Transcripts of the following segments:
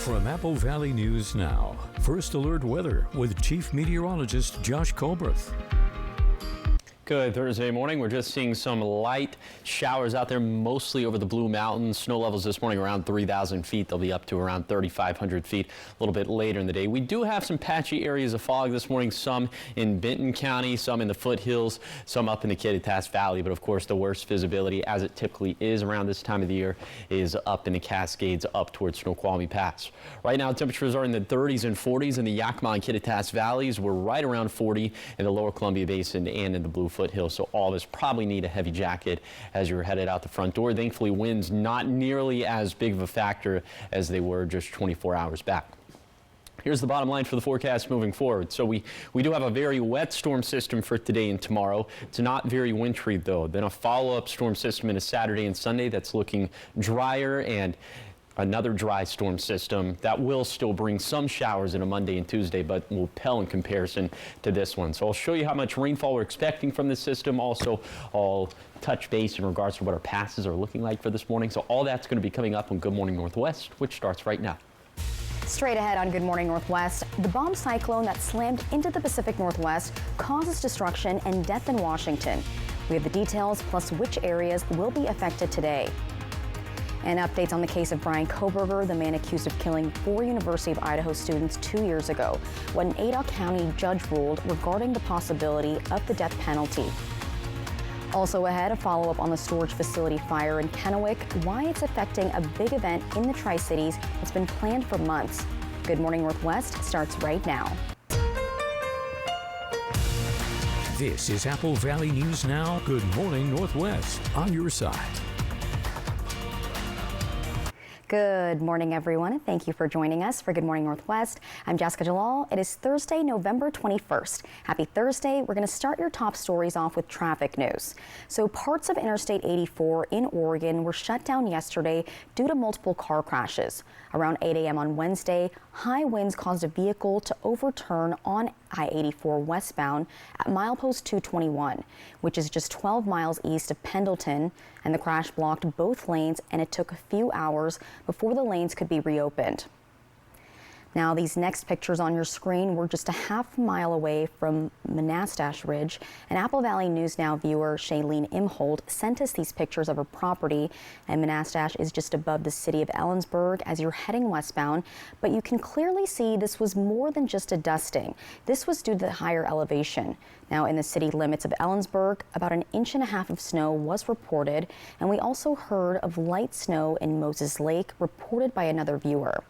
From Apple Valley News Now, First Alert Weather with Chief Meteorologist Josh Colbreth. Good Thursday morning. We're just seeing some light showers out there, mostly over the Blue Mountains. Snow levels this morning around 3,000 feet. They'll be up to around 3,500 feet a little bit later in the day. We do have some patchy areas of fog this morning, some in Benton County, some in the foothills, some up in the Kittitas Valley. But of course, the worst visibility, as it typically is around this time of the year, is up in the Cascades up towards Snoqualmie Pass. Right now, temperatures are in the 30s and 40s in the Yakima and Kittitas Valleys. We're right around 40 in the lower Columbia Basin and in the Blue Foothills. So all of us probably need a heavy jacket as you're headed out the front door. Thankfully, winds not nearly as big of a factor as they were just 24 hours back. Here's the bottom line for the forecast moving forward. So we do have a very wet storm system for today and tomorrow. It's not very wintry, though. Then a follow-up storm system in a Saturday and Sunday that's looking drier, and another dry storm system that will still bring some showers in a Monday and Tuesday, but will pale in comparison to this one. So I'll show you how much rainfall we're expecting from this system. Also, I'll touch base in regards to what our passes are looking like for this morning. So all that's going to be coming up on Good Morning Northwest, which starts right now. Straight ahead on Good Morning Northwest, the bomb cyclone that slammed into the Pacific Northwest causes destruction and death in Washington. We have the details, plus which areas will be affected today. And updates on the case of Bryan Kohberger, the man accused of killing 4 University of Idaho students 2 years ago, what an Ada County judge ruled regarding the possibility of the death penalty. Also ahead, a follow-up on the storage facility fire in Kennewick, why it's affecting a big event in the Tri-Cities that's been planned for months. Good Morning Northwest starts right now. This is Apple Valley News Now. Good Morning Northwest, on your side. Good morning, everyone, and thank you for joining us for Good Morning Northwest. I'm Jessica Jalal. It is Thursday, November 21st. Happy Thursday. We're going to start your top stories off with traffic news. So parts of Interstate 84 in Oregon were shut down yesterday due to multiple car crashes. Around 8 a.m. on Wednesday, high winds caused a vehicle to overturn on I-84 westbound at milepost 221, which is just 12 miles east of Pendleton, and the crash blocked both lanes, and it took a few hours before the lanes could be reopened. Now, these next pictures on your screen were just a half mile away from Monastash Ridge. An Apple Valley News Now viewer, Shailene Imhold, sent us these pictures of her property, and Monastash is just above the city of Ellensburg as you're heading westbound. But you can clearly see this was more than just a dusting. This was due to the higher elevation. Now, in the city limits of Ellensburg, about 1.5 inches of snow was reported, and we also heard of light snow in Moses Lake, reported by another viewer.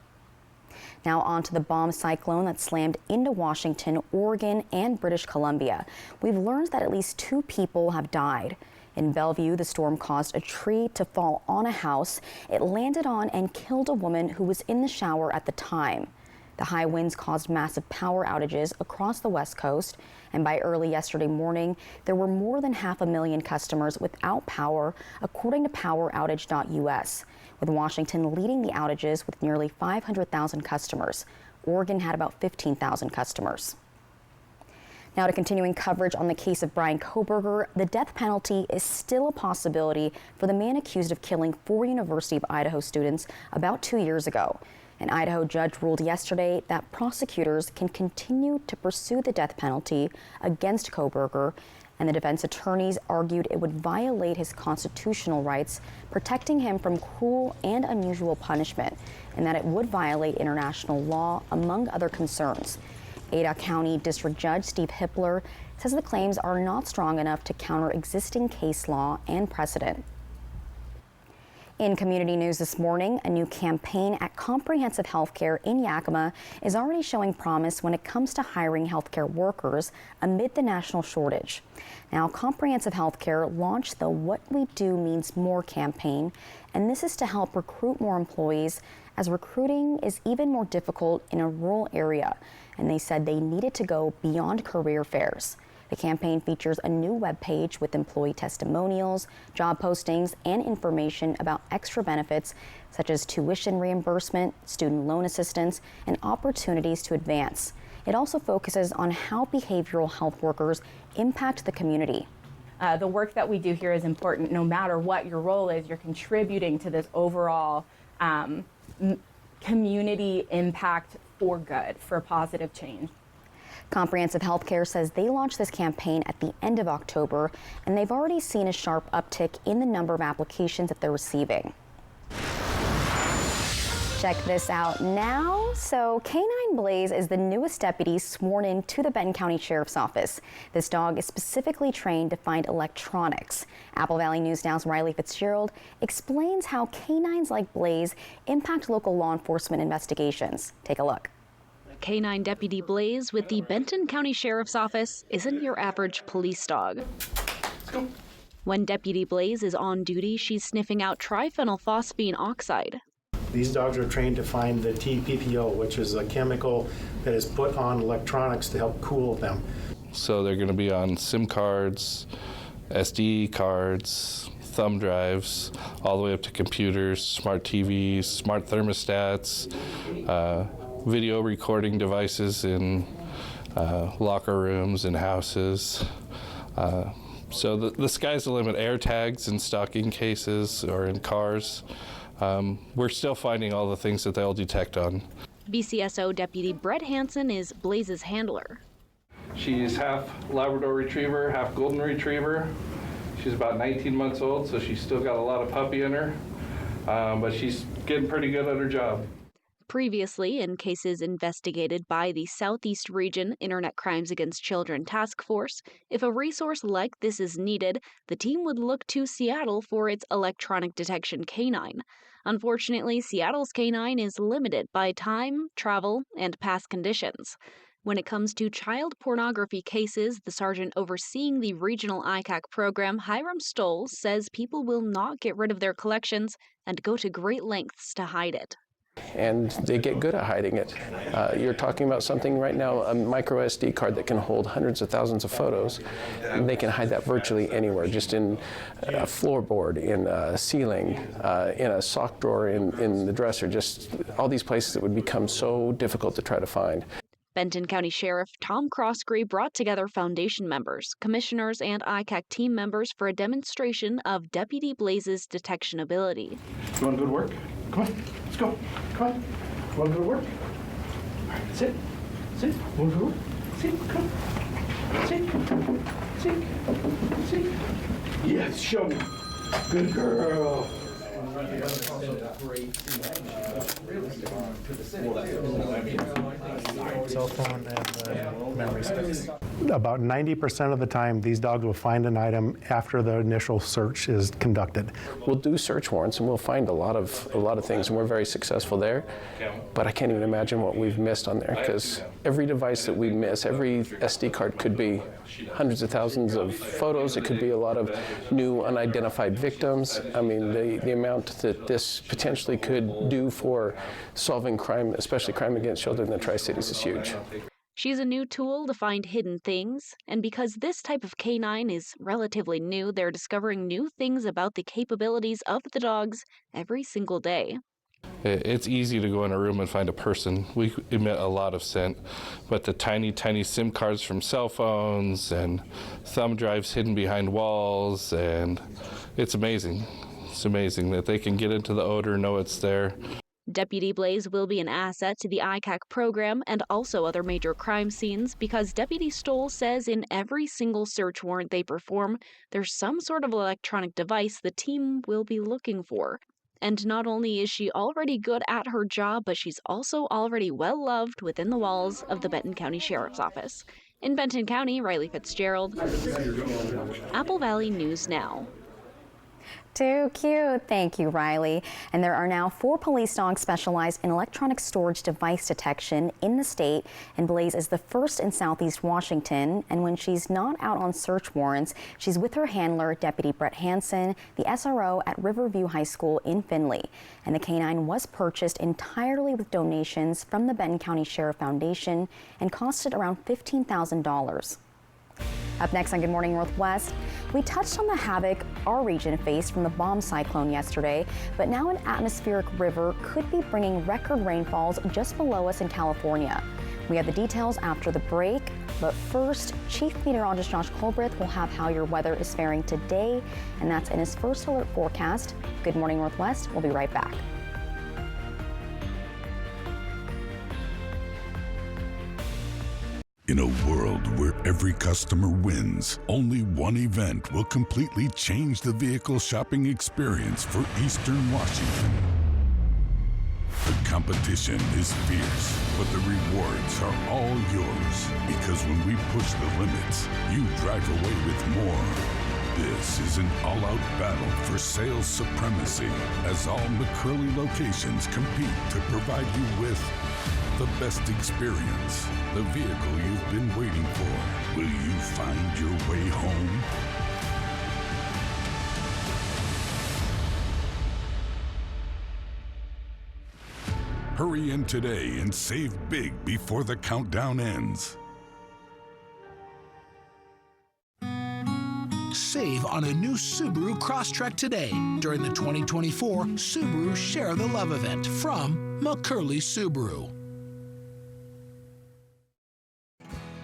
Now on to the bomb cyclone that slammed into Washington, Oregon, and British Columbia. We've learned that at least 2 people have died. In Bellevue, the storm caused a tree to fall on a house. It landed on and killed a woman who was in the shower at the time. The high winds caused massive power outages across the West Coast, and by early yesterday morning, there were more than 500,000 customers without power, according to PowerOutage.us, with Washington leading the outages with nearly 500,000 customers. Oregon had about 15,000 customers. Now to continuing coverage on the case of Bryan Kohberger, the death penalty is still a possibility for the man accused of killing 4 University of Idaho students about 2 years ago. An Idaho judge ruled yesterday that prosecutors can continue to pursue the death penalty against Kohberger, and the defense attorneys argued it would violate his constitutional rights, protecting him from cruel and unusual punishment, and that it would violate international law, among other concerns. Ada County District Judge Steve Hippler says the claims are not strong enough to counter existing case law and precedent. In community news this morning, a new campaign at Comprehensive Healthcare in Yakima is already showing promise when it comes to hiring healthcare workers amid the national shortage. Now, Comprehensive Healthcare launched the What We Do Means More campaign, and this is to help recruit more employees as recruiting is even more difficult in a rural area, and they said they needed to go beyond career fairs. The campaign features a new webpage with employee testimonials, job postings, and information about extra benefits such as tuition reimbursement, student loan assistance, and opportunities to advance. It also focuses on how behavioral health workers impact the community. The work that we do here is important no matter what your role is. You're contributing to this overall community impact for good, for positive change. Comprehensive Healthcare says they launched this campaign at the end of October, and they've already seen a sharp uptick in the number of applications that they're receiving. Check this out now. So Canine Blaze is the newest deputy sworn in to the Benton County Sheriff's Office. This dog is specifically trained to find electronics. Apple Valley News Now's Riley Fitzgerald explains how canines like Blaze impact local law enforcement investigations. Take a look. Canine Deputy Blaze with the Benton County Sheriff's Office isn't your average police dog. When Deputy Blaze is on duty, she's sniffing out triphenylphosphine oxide. These dogs are trained to find the TPPO, which is a chemical that is put on electronics to help cool them. So they're going to be on SIM cards, SD cards, thumb drives, all the way up to computers, smart TVs, smart thermostats, video recording devices in locker rooms and houses. So the sky's the limit. Air tags in stocking cases or in cars. We're still finding all the things that they'll detect on. BCSO Deputy Brett Hansen is Blaze's handler. She's half Labrador Retriever, half Golden Retriever. She's about 19 months old, so she's still got a lot of puppy in her, but she's getting pretty good at her job. Previously, in cases investigated by the Southeast Region Internet Crimes Against Children Task Force, if a resource like this is needed, the team would look to Seattle for its electronic detection canine. Unfortunately, Seattle's canine is limited by time, travel, and past conditions. When it comes to child pornography cases, the sergeant overseeing the regional ICAC program, Hiram Stoll, says people will not get rid of their collections and go to great lengths to hide it. And they get good at hiding it. You're talking about something right now, a micro SD card that can hold hundreds of thousands of photos. And they can hide that virtually anywhere, just in a floorboard, in a ceiling, in a sock drawer, in the dresser, just all these places that would become so difficult to try to find. Benton County Sheriff Tom Crossgree brought together foundation members, commissioners, and ICAC team members for a demonstration of Deputy Blaze's detection ability. You want to go to work? Come on, let's go. Come on. You want to go to work? All right, sit. Sit. You want to go to work? Sit. Come. Sit. Sit. Sit. Yes, show me. Good girl. Cell phone and memory sticks. About 90% of the time, these dogs will find an item after the initial search is conducted. We'll do search warrants and we'll find a lot of things, and we're very successful there. But I can't even imagine what we've missed on there, because every device that we miss, every SD card could be hundreds of thousands of photos. It could be a lot of new unidentified victims. I mean, the amount that this potentially could do for solving crime, especially crime against children in the Tri-Cities, is huge. She's a new tool to find hidden things, and because this type of canine is relatively new, they're discovering new things about the capabilities of the dogs every single day. It's easy to go in a room and find a person. We emit a lot of scent, but the tiny, tiny SIM cards from cell phones and thumb drives hidden behind walls, and it's amazing. It's amazing that they can get into the odor, know it's there. Deputy Blaze will be an asset to the ICAC program and also other major crime scenes, because Deputy Stoll says in every single search warrant they perform, there's some sort of electronic device the team will be looking for. And not only is she already good at her job, but she's also already well loved within the walls of the Benton County Sheriff's Office. In Benton County, Riley Fitzgerald, Apple Valley News Now. Too cute. Thank you, Riley. And there are now 4 police dogs specialized in electronic storage device detection in the state. And Blaze is the first in Southeast Washington. And when she's not out on search warrants, she's with her handler, Deputy Brett Hansen, the SRO at Riverview High School in Findlay. And the canine was purchased entirely with donations from the Benton County Sheriff Foundation and costed around $15,000. Up next on Good Morning Northwest, we touched on the havoc our region faced from the bomb cyclone yesterday, but now an atmospheric river could be bringing record rainfalls just below us in California. We have the details after the break, but first, Chief Meteorologist Josh Colbreth will have how your weather is faring today, and that's in his first alert forecast. Good Morning Northwest. We'll be right back. In a world where every customer wins, only one event will completely change the vehicle shopping experience for Eastern Washington. The competition is fierce, but the rewards are all yours. Because when we push the limits, you drive away with more. This is an all-out battle for sales supremacy as all McCurley locations compete to provide you with the best experience, the vehicle you've been waiting for. Will you find your way home? Hurry in today and save big before the countdown ends. Save on a new Subaru Crosstrek today during the 2024 Subaru Share the Love event from McCurley Subaru.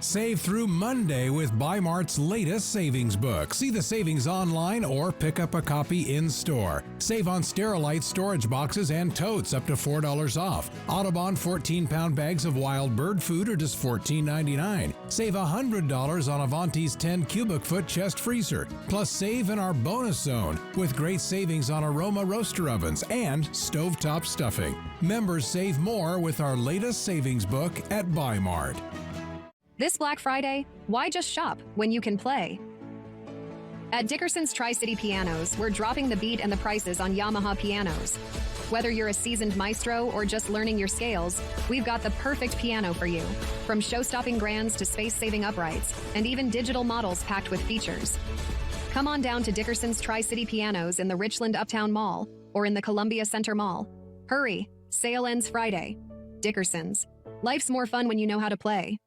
Save through Monday with Bi-Mart's latest savings book. See the savings online or pick up a copy in store. Save on Sterilite storage boxes and totes up to $4 off. Audubon 14-pound bags of wild bird food are just $14.99. Save $100 on Avanti's 10 cubic foot chest freezer. Plus save in our bonus zone with great savings on Aroma roaster ovens and stovetop stuffing. Members save more with our latest savings book at Bi-Mart. This Black Friday, why just shop when you can play? At Dickerson's Tri-City Pianos, we're dropping the beat and the prices on Yamaha pianos. Whether you're a seasoned maestro or just learning your scales, we've got the perfect piano for you. From show-stopping grands to space-saving uprights, and even digital models packed with features. Come on down to Dickerson's Tri-City Pianos in the Richland Uptown Mall or in the Columbia Center Mall. Hurry, sale ends Friday. Dickerson's. Life's more fun when you know how to play.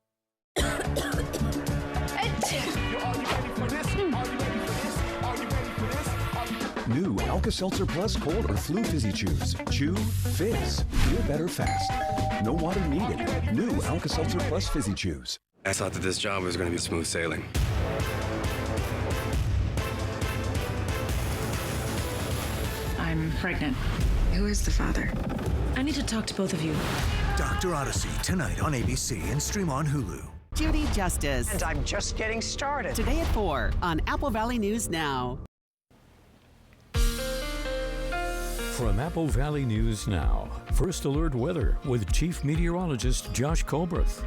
New Alka-Seltzer Plus Cold or Flu Fizzy Chews. Chew, fizz. Feel better fast. No water needed. New Alka-Seltzer Plus Fizzy Chews. I thought that this job was going to be smooth sailing. I'm pregnant. Who is the father? I need to talk to both of you. Dr. Odyssey, tonight on ABC and stream on Hulu. Judy Justice. And I'm just getting started. Today at 4 on Apple Valley News Now. From Apple Valley News Now, First Alert Weather with Chief Meteorologist Josh Colberth.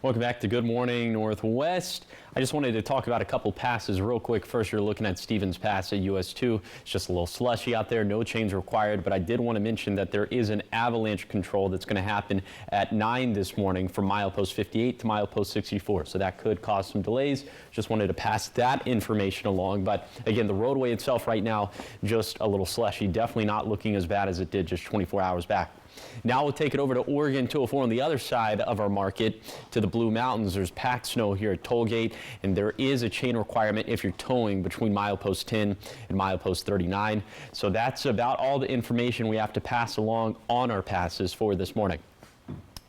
Welcome back to Good Morning Northwest. I just wanted to talk about a couple passes real quick. First, you're looking at Stevens Pass at US 2. It's just a little slushy out there, no change required, but I did want to mention that there is an avalanche control that's going to happen at 9 this morning from milepost 58 to milepost 64. So that could cause some delays. Just wanted to pass that information along. But again, the roadway itself right now, just a little slushy. Definitely not looking as bad as it did just 24 hours back. Now we'll take it over to Oregon 204 on the other side of our market to the Blue Mountains. There's packed snow here at Tollgate, and there is a chain requirement if you're towing between milepost 10 and milepost 39. So that's about all the information we have to pass along on our passes for this morning.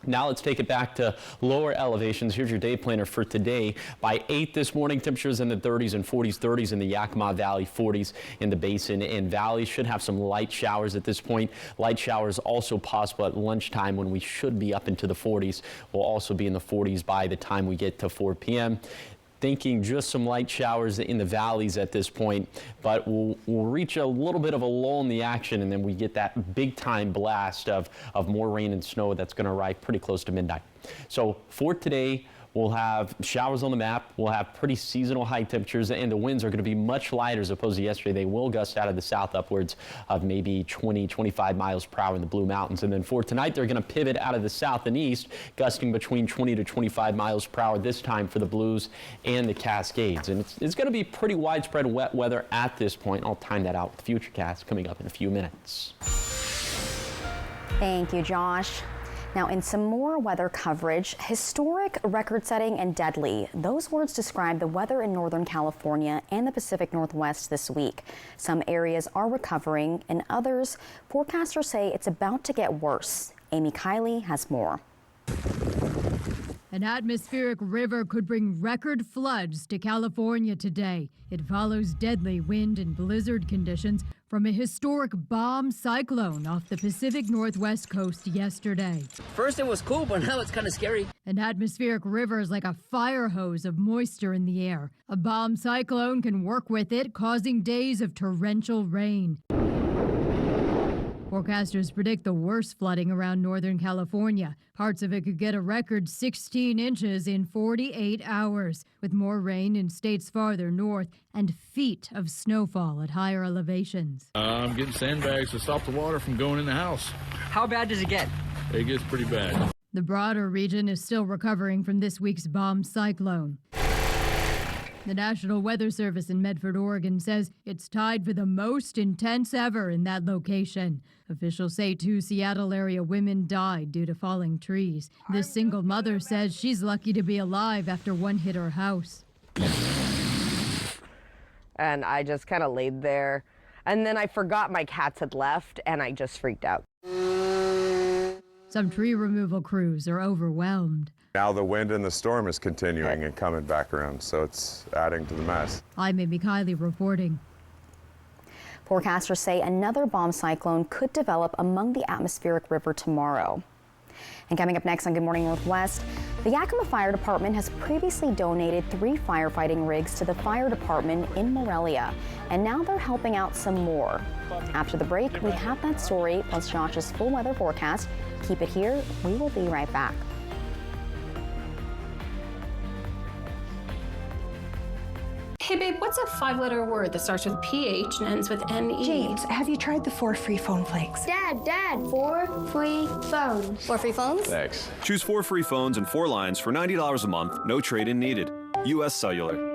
Now let's take it back to lower elevations. Here's your day planner for today. By 8 this morning, temperatures in the 30s and 40s, 30s in the Yakima Valley, 40s in the Basin and Valley. Should have some light showers at this point. Light showers also possible at lunchtime when we should be up into the 40s. We'll also be in the 40s by the time we get to 4 p.m. Thinking just some light showers in the valleys at this point, but we'll reach a little bit of a lull in the action, and then we get that big time blast of more rain and snow that's going to arrive pretty close to midnight. So for today, we'll have showers on the map. We'll have pretty seasonal high temperatures, and the winds are going to be much lighter as opposed to yesterday. They will gust out of the south upwards of maybe 20, 25 miles per hour in the Blue Mountains. And then for tonight, they're going to pivot out of the south and east, gusting between 20 to 25 miles per hour this time for the Blues and the Cascades. And it's going to be pretty widespread wet weather at this point. I'll time that out with Futurecast coming up in a few minutes. Thank you, Josh. Now, in some more weather coverage, historic, record-setting, and deadly. Those words describe the weather in Northern California and the Pacific Northwest this week. Some areas are recovering, and others, forecasters say it's about to get worse. Amy Kiley has more. An atmospheric river could bring record floods to California today. It follows deadly wind and blizzard conditions from a historic bomb cyclone off the Pacific Northwest coast yesterday. First it was cool, but now it's kind of scary. An atmospheric river is like a fire hose of moisture in the air. A bomb cyclone can work with it, causing days of torrential rain. Forecasters predict the worst flooding around Northern California. Parts of it could get a record 16 inches in 48 hours, with more rain in states farther north and feet of snowfall at higher elevations. I'm getting sandbags to stop the water from going in the house. How bad does it get? It gets pretty bad. The broader region is still recovering from this week's bomb cyclone. The National Weather Service in Medford, Oregon says it's tied for the most intense ever in that location. Officials say 2 Seattle area women died due to falling trees. This single mother says she's lucky to be alive after one hit her house. And I just kind of laid there. And then I forgot my cats had left, and I just freaked out. Some tree removal crews are overwhelmed. Now the wind and the storm is continuing and coming back around, so it's adding to the mess. I'm Amy Kiley reporting. Forecasters say another bomb cyclone could develop among the atmospheric river tomorrow. And coming up next on Good Morning Northwest, the Yakima Fire Department has previously donated 3 firefighting rigs to the fire department in Morelia, and now they're helping out some more. After the break, we have that story plus Josh's full weather forecast. Keep it here. We will be right back. Hey babe, what's a 5-letter word that starts with PH and ends with NE? James, have you tried the 4 free phone flakes? Dad, 4 free phones. 4 free phones? Thanks. Choose 4 free phones and 4 lines for $90 a month, no trade-in needed. U.S. Cellular.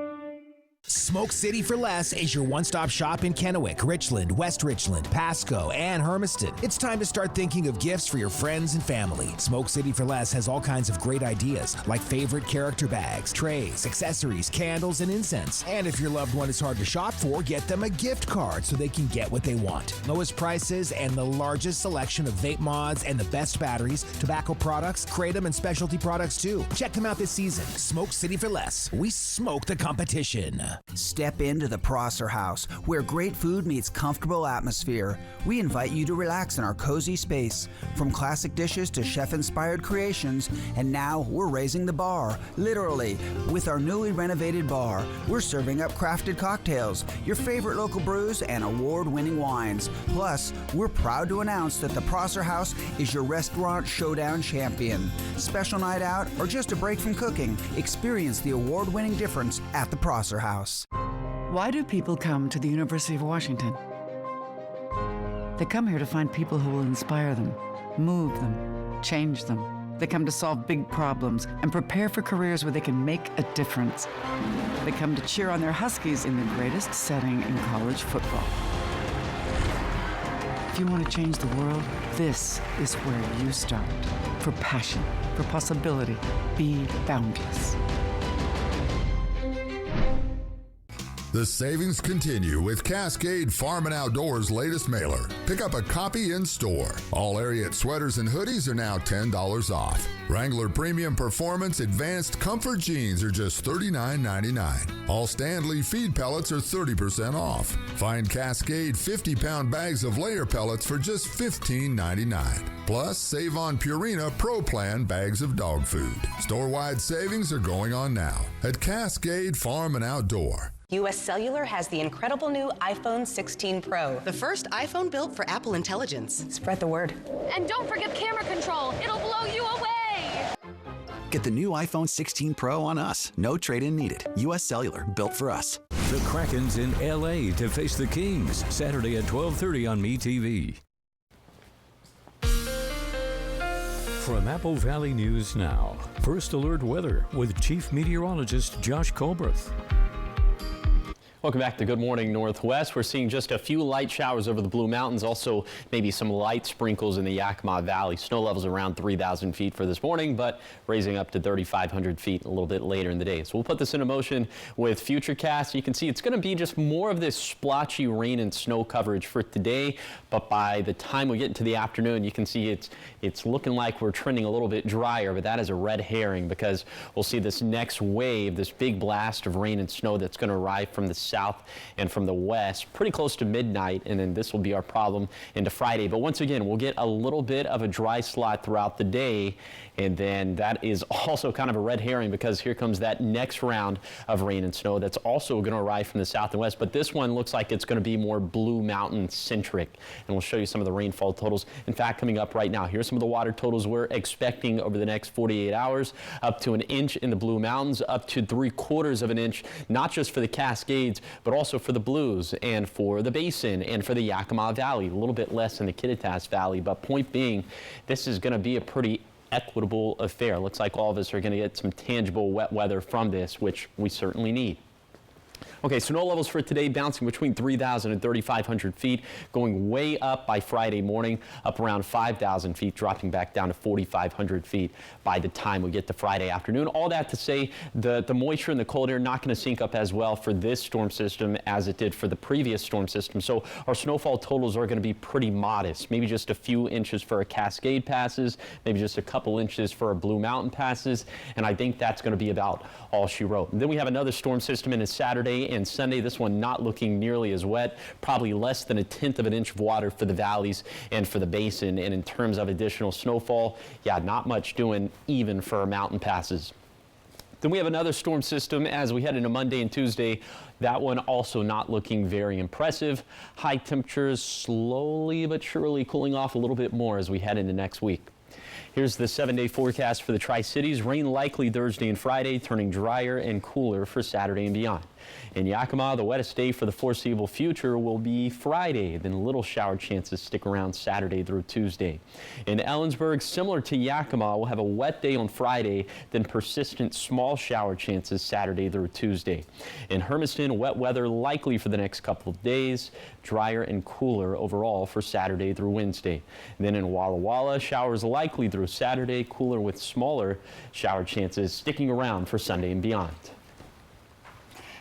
Smoke City for Less is your one-stop shop in Kennewick, Richland, West Richland, Pasco, and Hermiston. It's time to start thinking of gifts for your friends and family. Smoke City for Less has all kinds of great ideas, like favorite character bags, trays, accessories, candles, and incense. And if your loved one is hard to shop for, get them a gift card so they can get what they want. Lowest prices and the largest selection of vape mods and the best batteries, tobacco products, kratom, and specialty products too. Check them out this season. Smoke City for Less. We smoke the competition. Step into the Prosser House, where great food meets comfortable atmosphere. We invite you to relax in our cozy space. From classic dishes to chef-inspired creations, and now we're raising the bar, literally. With our newly renovated bar, we're serving up crafted cocktails, your favorite local brews, and award-winning wines. Plus, we're proud to announce that the Prosser House is your restaurant showdown champion. Special night out or just a break from cooking, experience the award-winning difference at the Prosser House. Why do people come to the University of Washington? They come here to find people who will inspire them, move them, change them. They come to solve big problems and prepare for careers where they can make a difference. They come to cheer on their Huskies in the greatest setting in college football. If you want to change the world, this is where you start. For passion, for possibility, be boundless. The savings continue with Cascade Farm and Outdoors' latest mailer. Pick up a copy in store. All Ariat sweaters and hoodies are now $10 off. Wrangler Premium Performance Advanced Comfort Jeans are just $39.99. All Stanley feed pellets are 30% off. Find Cascade 50-pound bags of layer pellets for just $15.99. Plus, save on Purina Pro Plan bags of dog food. Store-wide savings are going on now at Cascade Farm and Outdoor. U.S. Cellular has the incredible new iPhone 16 Pro. The first iPhone built for Apple Intelligence. Spread the word. And don't forget camera control. It'll blow you away. Get the new iPhone 16 Pro on us. No trade-in needed. U.S. Cellular, built for us. The Kraken's in L.A. to face the Kings, Saturday at 12:30 on MeTV. From Apple Valley News Now, First Alert Weather with Chief Meteorologist Josh Colbreth. Welcome back to Good Morning Northwest. We're seeing just a few light showers over the Blue Mountains, also maybe some light sprinkles in the Yakima Valley. Snow levels around 3,000 feet for this morning, but raising up to 3,500 feet a little bit later in the day. So we'll put this into motion with Futurecast. You can see it's going to be just more of this splotchy rain and snow coverage for today, but by the time we get into the afternoon, you can see it's looking like we're trending a little bit drier, but that is a red herring because we'll see this next wave, this big blast of rain and snow that's going to arrive from the south and from the west pretty close to midnight, and then this will be our problem into Friday. But once again, we'll get a little bit of a dry slot throughout the day, and then that is also kind of a red herring because here comes that next round of rain and snow that's also going to arrive from the south and west, but this one looks like it's going to be more Blue Mountain centric, and we'll show you some of the rainfall totals. In fact, coming up right now, here's some of the water totals we're expecting over the next 48 hours. Up to an inch in the Blue Mountains, up to 3/4 of an inch, not just for the Cascades, but also for the Blues and for the Basin and for the Yakima Valley. A little bit less in the Kittitas Valley, but point being, this is going to be a pretty equitable affair. Looks like all of us are going to get some tangible wet weather from this, which we certainly need. Okay, snow levels for today bouncing between 3,000 and 3,500 feet, going way up by Friday morning, up around 5,000 feet, dropping back down to 4,500 feet by the time we get to Friday afternoon. All that to say, the moisture and the cold air not going to sync up as well for this storm system as it did for the previous storm system. So our snowfall totals are going to be pretty modest, maybe just a few inches for our Cascade passes, maybe just a couple inches for our Blue Mountain passes, and I think that's going to be about all she wrote. And then we have another storm system in Saturday and Sunday. This one not looking nearly as wet, probably less than 1/10 of an inch of water for the valleys and for the basin. And in terms of additional snowfall, yeah, not much doing even for our mountain passes. Then we have another storm system as we head into Monday and Tuesday. That one also not looking very impressive. High temperatures slowly but surely cooling off a little bit more as we head into next week. Here's the 7-day forecast for the Tri-Cities. Rain likely Thursday and Friday, turning drier and cooler for Saturday and beyond. In Yakima, the wettest day for the foreseeable future will be Friday. Then little shower chances stick around Saturday through Tuesday. In Ellensburg, similar to Yakima, we'll have a wet day on Friday, then persistent small shower chances Saturday through Tuesday. In Hermiston, wet weather likely for the next couple of days, drier and cooler overall for Saturday through Wednesday. Then in Walla Walla, showers likely through Saturday, cooler with smaller shower chances sticking around for Sunday and beyond.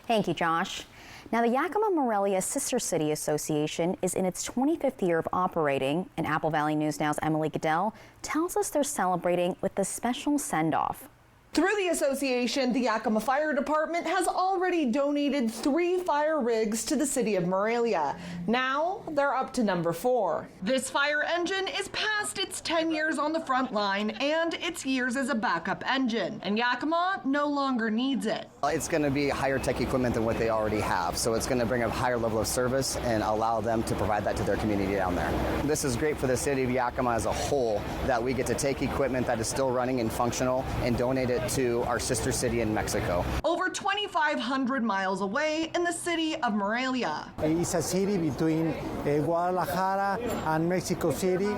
Thank you, Josh. Now, the Yakima Morelia Sister City Association is in its 25th year of operating, and Apple Valley News Now's Emily Goodell tells us they're celebrating with a special send-off. Through the association, the Yakima Fire Department has already donated 3 fire rigs to the city of Morelia. Now they're up to number 4. This fire engine is past its 10 years on the front line and its years as a backup engine, and Yakima no longer needs it. It's going to be higher tech equipment than what they already have, so it's going to bring a higher level of service and allow them to provide that to their community down there. This is great for the city of Yakima as a whole, that we get to take equipment that is still running and functional and donate it to our sister city in Mexico. Over 2,500 miles away in the city of Morelia. It's a city between Guadalajara and Mexico City.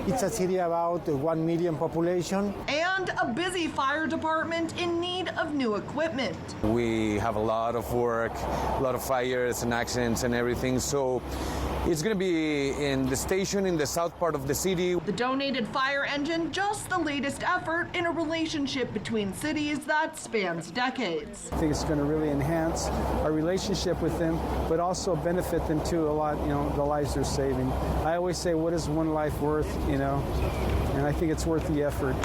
It's a city about 1 million population. And a busy fire department in need of new equipment. We have a lot of work, a lot of fires and accidents and everything, so it's going to be in the station in the south part of the city. The donated fire engine, just the latest effort in a relationship between cities that spans decades. I think it's going to really enhance our relationship with them, but also benefit them too a lot, the lives they're saving. I always say, what is one life worth, and I think it's worth the effort.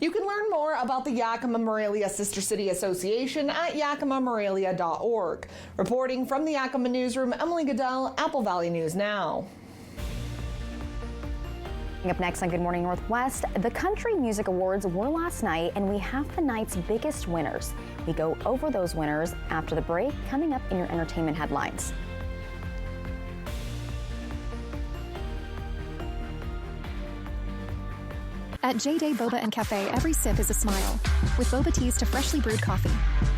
You can learn more about the Yakima Morelia Sister City Association at yakimamorelia.org. Reporting from the Yakima Newsroom, Emily Goodell, Apple Valley News Now. Up next on Good Morning Northwest, the Country Music Awards were last night, and we have the night's biggest winners. We go over those winners after the break, coming up in your entertainment headlines. At J-Day Boba and Cafe, every sip is a smile. With boba teas to freshly brewed coffee.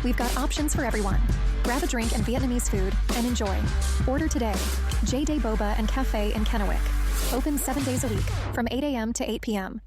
We've got options for everyone. Grab a drink and Vietnamese food and enjoy. Order today. J-Day Boba and Cafe in Kennewick. Open 7 days a week from 8 a.m. to 8 p.m.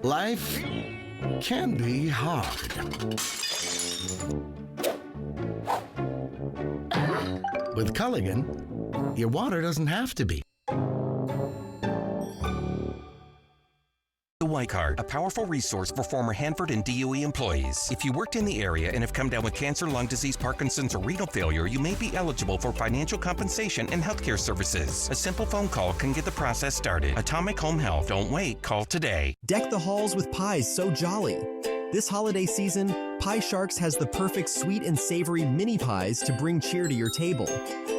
Life can be hard. With Culligan, your water doesn't have to be. The White Card, a powerful resource for former Hanford and DOE employees. If you worked in the area and have come down with cancer, lung disease, Parkinson's, or renal failure, you may be eligible for financial compensation and healthcare services. A simple phone call can get the process started. Atomic Home Health. Don't wait. Call today. Deck the halls with pies so jolly. This holiday season, Pie Sharks has the perfect sweet and savory mini pies to bring cheer to your table.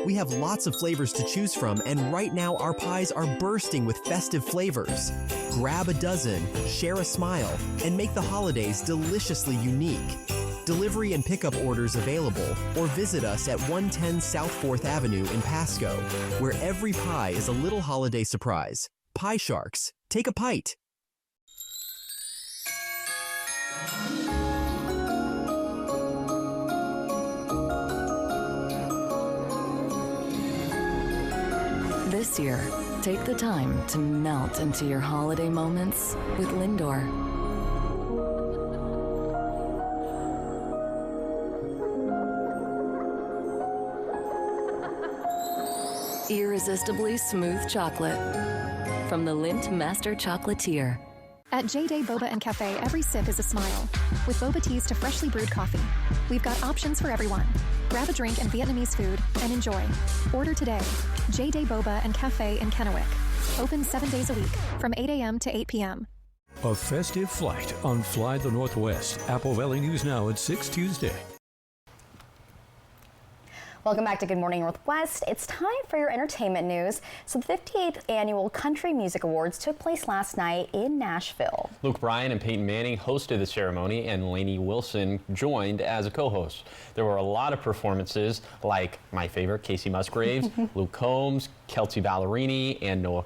We have lots of flavors to choose from, and right now our pies are bursting with festive flavors. Grab a dozen, share a smile, and make the holidays deliciously unique. Delivery and pickup orders available, or visit us at 110 South 4th Avenue in Pasco, where every pie is a little holiday surprise. Pie Sharks, take a bite. This year, take the time to melt into your holiday moments with Lindor. Irresistibly smooth chocolate from the Lindt Master Chocolatier. At J-Day Boba and Cafe, every sip is a smile. With boba teas to freshly brewed coffee, we've got options for everyone. Grab a drink and Vietnamese food and enjoy. Order today. J-Day Boba and Cafe in Kennewick. Open 7 days a week from 8 a.m. to 8 p.m. A festive flight on Fly the Northwest. Apple Valley News Now at 6 Tuesday. Welcome back to Good Morning Northwest. It's time for your entertainment news. So the 58th Annual Country Music Awards took place last night in Nashville. Luke Bryan and Peyton Manning hosted the ceremony, and Lainey Wilson joined as a co-host. There were a lot of performances like my favorite, Casey Musgraves, Luke Combs, Kelsey Ballerini, and Noah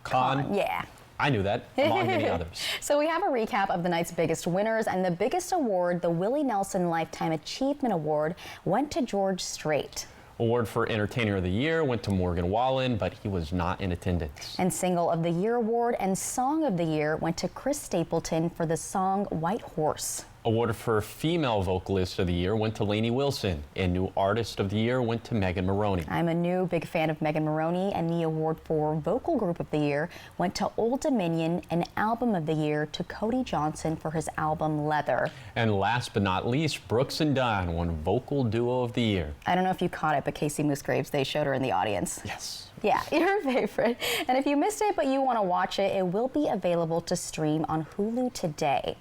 Kahan. Yeah. I knew that, among many others. So we have a recap of the night's biggest winners, and the biggest award, the Willie Nelson Lifetime Achievement Award, went to George Strait. Award for Entertainer of the Year went to Morgan Wallen, but he was not in attendance. And Single of the Year Award and Song of the Year went to Chris Stapleton for the song White Horse. Award for Female Vocalist of the Year went to Lainey Wilson, and New Artist of the Year went to Megan Moroney. I'm a new big fan of Megan Moroney, and the award for Vocal Group of the Year went to Old Dominion, and Album of the Year to Cody Johnson for his album Leather. And last but not least, Brooks and Dunn won Vocal Duo of the Year. I don't know if you caught it, but Casey Musgraves, they showed her in the audience. Yes. Yeah, your favorite. And if you missed it but you want to watch it, it will be available to stream on Hulu today.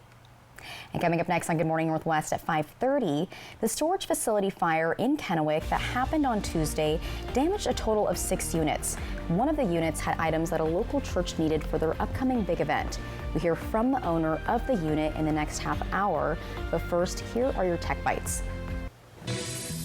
And coming up next on Good Morning Northwest at 5:30, the storage facility fire in Kennewick that happened on Tuesday damaged a total of 6 units. One of the units had items that a local church needed for their upcoming big event. We hear from the owner of the unit in the next half hour, but first, here are your Tech Bites.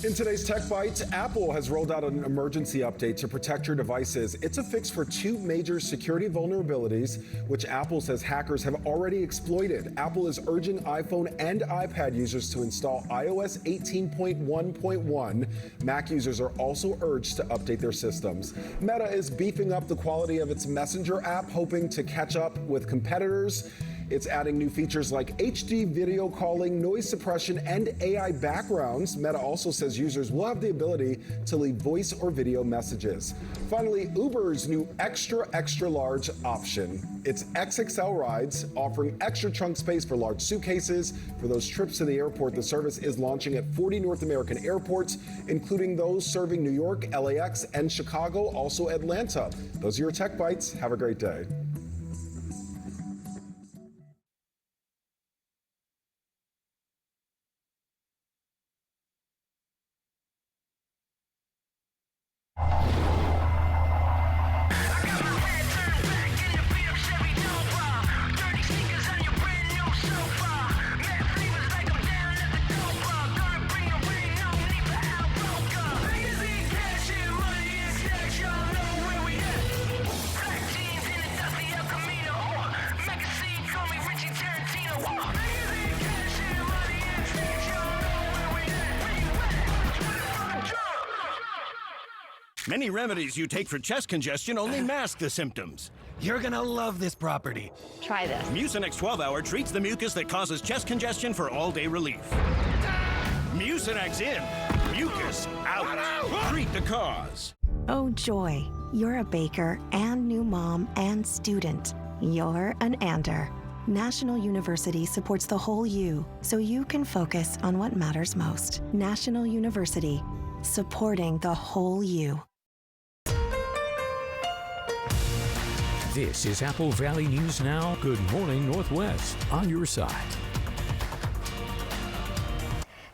In today's Tech Bites, Apple has rolled out an emergency update to protect your devices. It's a fix for 2 major security vulnerabilities, which Apple says hackers have already exploited. Apple is urging iPhone and iPad users to install iOS 18.1.1. Mac users are also urged to update their systems. Meta is beefing up the quality of its Messenger app, hoping to catch up with competitors. It's adding new features like HD video calling, noise suppression, and AI backgrounds. Meta also says users will have the ability to leave voice or video messages. Finally, Uber's new extra large option. It's XXL rides, offering extra trunk space for large suitcases. For those trips to the airport, the service is launching at 40 North American airports, including those serving New York, LAX, and Chicago, also Atlanta. Those are your Tech Bites. Have a great day. Many remedies you take for chest congestion only mask the symptoms. You're gonna love this property. Try this. Mucinex 12-Hour treats the mucus that causes chest congestion for all-day relief. Mucinex in, mucus out. Treat the cause. Oh, joy. You're a baker and new mom and student. You're an Ander. National University supports the whole you, so you can focus on what matters most. National University, supporting the whole you. This is Apple Valley News Now. Good morning, Northwest, on your side.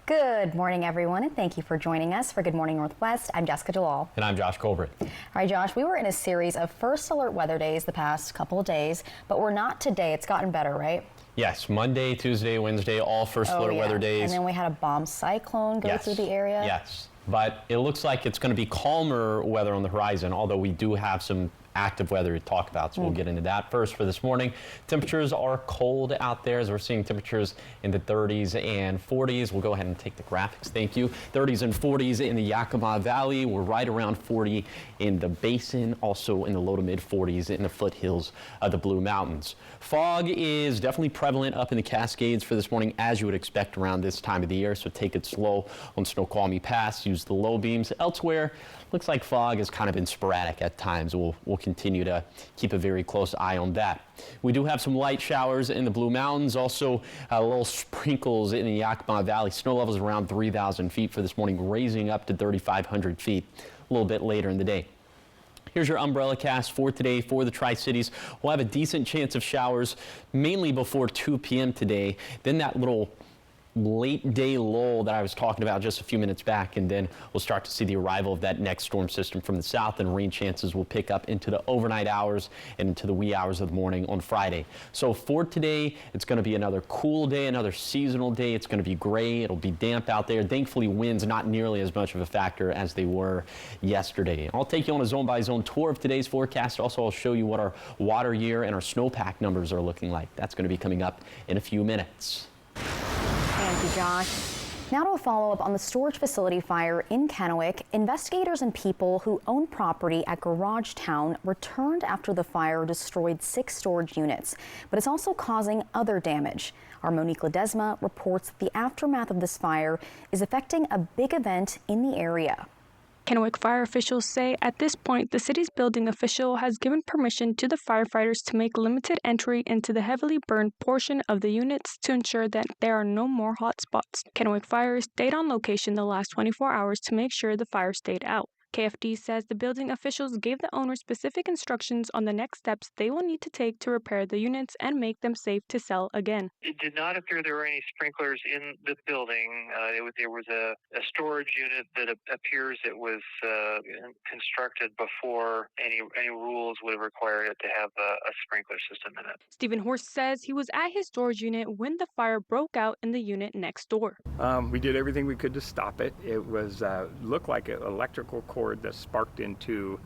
Good morning, everyone, and thank you for joining us for Good Morning Northwest. I'm Jessica Jalal. And I'm Josh Colbert. All right, Josh, we were in a series of first alert weather days the past couple of days, but we're not today. It's gotten better, right? Yes, Monday, Tuesday, Wednesday, all first alert weather days. And then we had a bomb cyclone go through the area. Yes, but it looks like it's going to be calmer weather on the horizon, although we do have some active weather to talk about, so we'll get into that. First, for this morning, temperatures are cold out there as we're seeing temperatures in the 30s and 40s. We'll go ahead and take the graphics. Thank you. 30s and 40s in the Yakima Valley. We're right around 40 in the basin, also in the low to mid 40s in the foothills of the Blue Mountains. Fog is definitely prevalent up in the Cascades for this morning, as you would expect around this time of the year, so take it slow on Snoqualmie Pass. Use the low beams. Elsewhere, looks like fog has kind of been sporadic at times. We'll continue to keep a very close eye on that. We do have some light showers in the Blue Mountains, also little sprinkles in the Yakima Valley. Snow levels around 3,000 feet for this morning, raising up to 3,500 feet a little bit later in the day. Here's your umbrella cast for today for the Tri-Cities. We'll have a decent chance of showers, mainly before 2 p.m. today. Then that little late day lull that I was talking about just a few minutes back, and then we'll start to see the arrival of that next storm system from the south, and rain chances will pick up into the overnight hours and into the wee hours of the morning on Friday. So for today, it's going to be another cool day, another seasonal day. It's going to be gray. It'll be damp out there. Thankfully, winds not nearly as much of a factor as they were yesterday. I'll take you on a zone by zone tour of today's forecast. Also, I'll show you what our water year and our snowpack numbers are looking like. That's going to be coming up in a few minutes. Thank you, Josh. Now to a follow-up on the storage facility fire in Kennewick. Investigators and people who own property at Garage Town returned after the fire destroyed 6 storage units, but it's also causing other damage. Our Monique Ledesma reports that the aftermath of this fire is affecting a big event in the area. Kennewick fire officials say at this point, the city's building official has given permission to the firefighters to make limited entry into the heavily burned portion of the units to ensure that there are no more hot spots. Kennewick Fire stayed on location the last 24 hours to make sure the fire stayed out. KFD says the building officials gave the owner specific instructions on the next steps they will need to take to repair the units and make them safe to sell again. It did not appear there were any sprinklers in the building. There was a storage unit that appears it was constructed before any rules would have required it to have a sprinkler system in it. Stephen Horst says he was at his storage unit when the fire broke out in the unit next door. We did everything we could to stop it. It was looked like an electrical cord that sparked into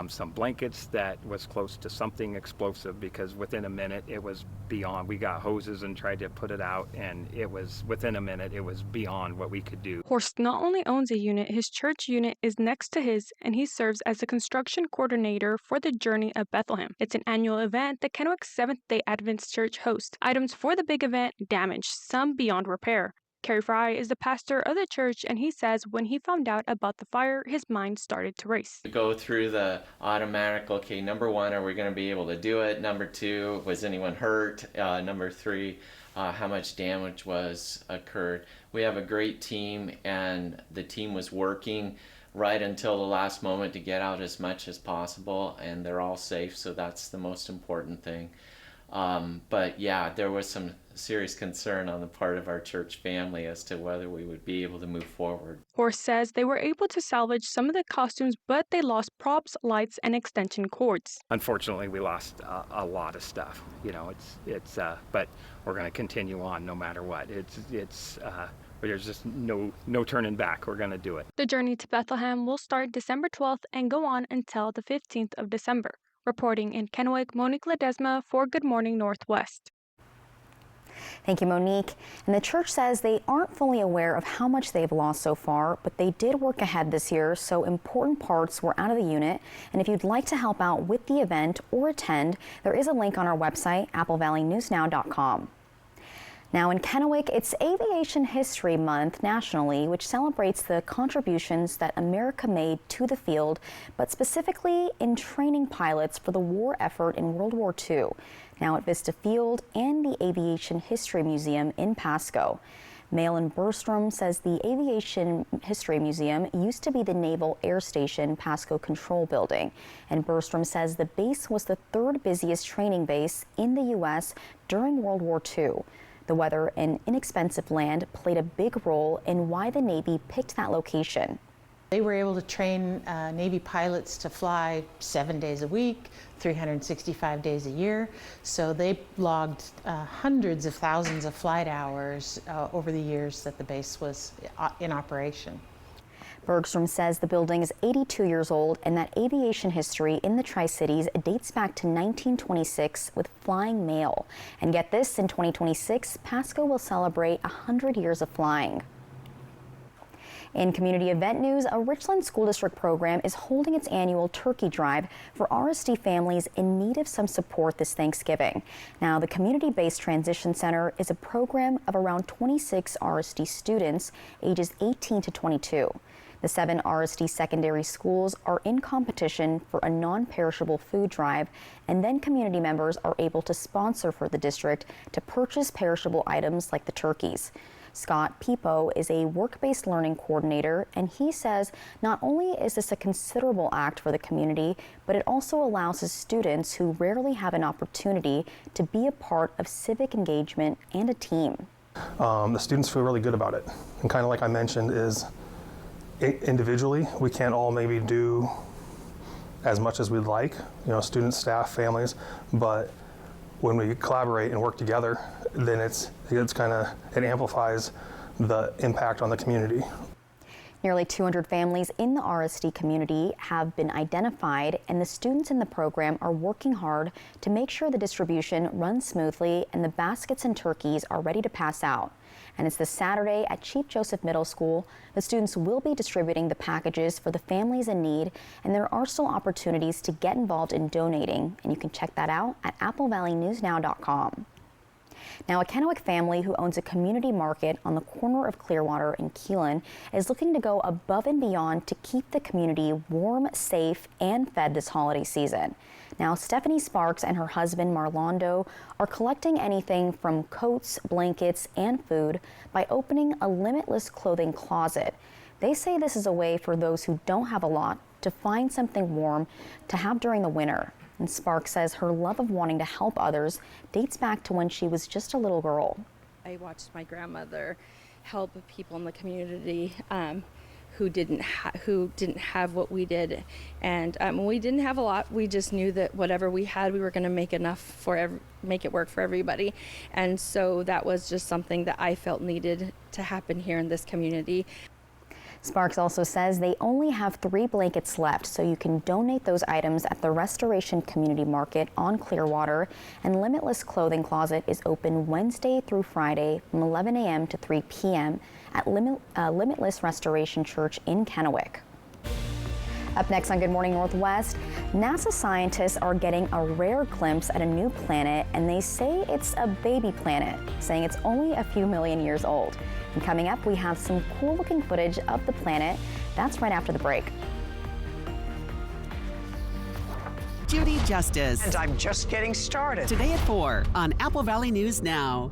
some blankets that was close to something explosive, because within a minute it was beyond. We got hoses and tried to put it out, and it was within a minute it was beyond what we could do. Horst not only owns a unit, his church unit is next to his, and he serves as the construction coordinator for the Journey of Bethlehem. It's an annual event that Kennewick Seventh-day Adventist Church hosts. Items for the big event damaged, some beyond repair. Kerry Fry is the pastor of the church, and he says when he found out about the fire, his mind started to race. Go through the automatic, okay, number 1, are we going to be able to do it? Number 2, was anyone hurt? Number 3, how much damage was occurred? We have a great team, and the team was working right until the last moment to get out as much as possible, and they're all safe, so that's the most important thing. But yeah, there was some serious concern on the part of our church family as to whether we would be able to move forward. Horst says they were able to salvage some of the costumes, but they lost props, lights, and extension cords. Unfortunately, we lost a lot of stuff. You know, but we're going to continue on no matter what. There's just no turning back. We're going to do it. The Journey to Bethlehem will start December 12th and go on until the 15th of December. Reporting in Kennewick, Monique Ledesma for Good Morning Northwest. Thank you, Monique. And the church says they aren't fully aware of how much they've lost so far, but they did work ahead this year, so important parts were out of the unit. And if you'd like to help out with the event or attend, there is a link on our website, applevalleynewsnow.com. Now in Kennewick, it's Aviation History Month nationally, which celebrates the contributions that America made to the field, but specifically in training pilots for the war effort in World War II. Now at Vista Field and the Aviation History Museum in Pasco. Malin Berstrom says the Aviation History Museum used to be the Naval Air Station Pasco Control Building. And Berstrom says the base was the third busiest training base in the U.S. during World War II. The weather and inexpensive land played a big role in why the Navy picked that location. They were able to train Navy pilots to fly 7 days a week, 365 days a year. So they logged hundreds of thousands of flight hours over the years that the base was in operation. Bergstrom says the building is 82 years old and that aviation history in the Tri-Cities dates back to 1926 with flying mail. And get this, in 2026, Pasco will celebrate 100 years of flying. In community event news, a Richland School District program is holding its annual turkey drive for RSD families in need of some support this Thanksgiving. Now, the Community-Based Transition Center is a program of around 26 RSD students ages 18 to 22. The 7 RSD secondary schools are in competition for a non-perishable food drive, and then community members are able to sponsor for the district to purchase perishable items like the turkeys. Scott Pipo is a work-based learning coordinator, and he says not only is this a considerable act for the community, but it also allows his students who rarely have an opportunity to be a part of civic engagement and a team. The students feel really good about it, and kind of like I mentioned is individually, we can't all maybe do as much as we'd like, students, staff, families, but when we collaborate and work together, then it amplifies the impact on the community. Nearly 200 families in the RSD community have been identified, and the students in the program are working hard to make sure the distribution runs smoothly and the baskets and turkeys are ready to pass out. And it's this Saturday at Chief Joseph Middle School. The students will be distributing the packages for the families in need, and there are still opportunities to get involved in donating, and you can check that out at applevalleynewsnow.com. Now, a Kennewick family who owns a community market on the corner of Clearwater and Keelan is looking to go above and beyond to keep the community warm, safe, and fed this holiday season. Now, Stephanie Sparks and her husband Marlondo are collecting anything from coats, blankets, and food by opening a limitless clothing closet. They say this is a way for those who don't have a lot to find something warm to have during the winter. And Sparks says her love of wanting to help others dates back to when she was just a little girl. I watched my grandmother help people in the community who didn't have what we did, and we didn't have a lot. We just knew that whatever we had, we were going to make enough make it work for everybody, and so that was just something that I felt needed to happen here in this community. Sparks also says they only have 3 blankets left, so you can donate those items at the Restoration Community Market on Clearwater. And Limitless Clothing Closet is open Wednesday through Friday from 11 a.m. to 3 p.m. at Limitless Restoration Church in Kennewick. Up next on Good Morning Northwest, NASA scientists are getting a rare glimpse at a new planet, and they say it's a baby planet, saying it's only a few million years old. And coming up, we have some cool-looking footage of the planet. That's right after the break. Judy Justice. And I'm just getting started. Today at 4 on Apple Valley News Now.